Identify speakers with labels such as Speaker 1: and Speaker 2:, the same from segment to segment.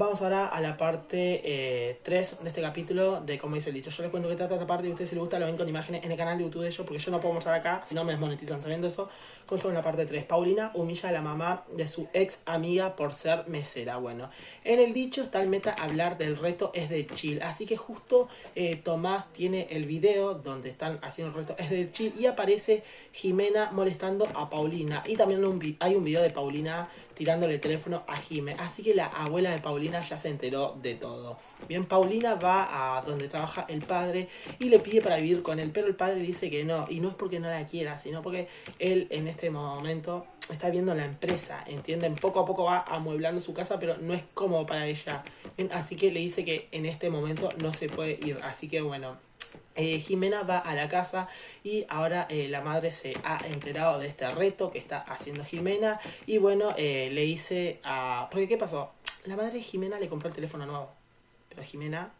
Speaker 1: Vamos ahora a la parte 3 de este capítulo de Como dice el dicho. Yo les cuento que trata esta parte y a ustedes si les gusta lo ven con imágenes en el canal de YouTube de ellos porque yo no puedo mostrar acá, si no me desmonetizan sabiendo eso. Comenzamos en la parte 3. Paulina humilla a la mamá de su ex amiga por ser mesera. Bueno, en el dicho está el meta hablar del reto es de chill. Así que justo Tomás tiene el video donde están haciendo el reto es de chill y aparece Jimena molestando a Paulina. Y también hay un video de Paulina tirándole el teléfono a Jime. Así que la abuela de Paulina ya se enteró de todo. Bien, Paulina va a donde trabaja el padre y le pide para vivir con él, pero el padre le dice que no. Y no es porque no la quiera, sino porque él en este momento está viendo la empresa, ¿entienden? Poco a poco va amueblando su casa, pero no es cómodo para ella. Bien, así que le dice que en este momento no se puede ir. Así que bueno, Jimena va a la casa y ahora la madre se ha enterado de este reto que está haciendo Jimena y bueno, le dice a... Porque ¿qué pasó? La madre de Jimena le compró el teléfono nuevo, pero Jimena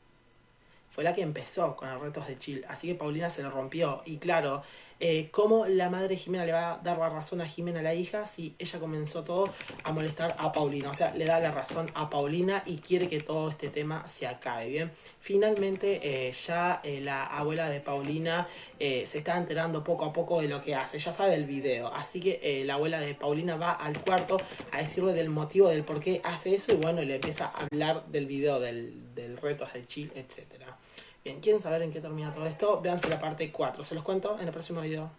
Speaker 1: fue la que empezó con los retos de chill, así que Paulina se lo rompió. Y claro, ¿cómo la madre de Jimena le va a dar la razón a Jimena, la hija, si ella comenzó todo a molestar a Paulina? O sea, le da la razón a Paulina y quiere que todo este tema se acabe, ¿bien? Finalmente la abuela de Paulina se está enterando poco a poco de lo que hace, ya sabe del video, así que la abuela de Paulina va al cuarto a decirle del motivo del por qué hace eso y bueno, le empieza a hablar del video, del reto de chill, etcétera. Bien, ¿quieren saber en qué termina todo esto? Véanse la parte 4. Se los cuento en el próximo video.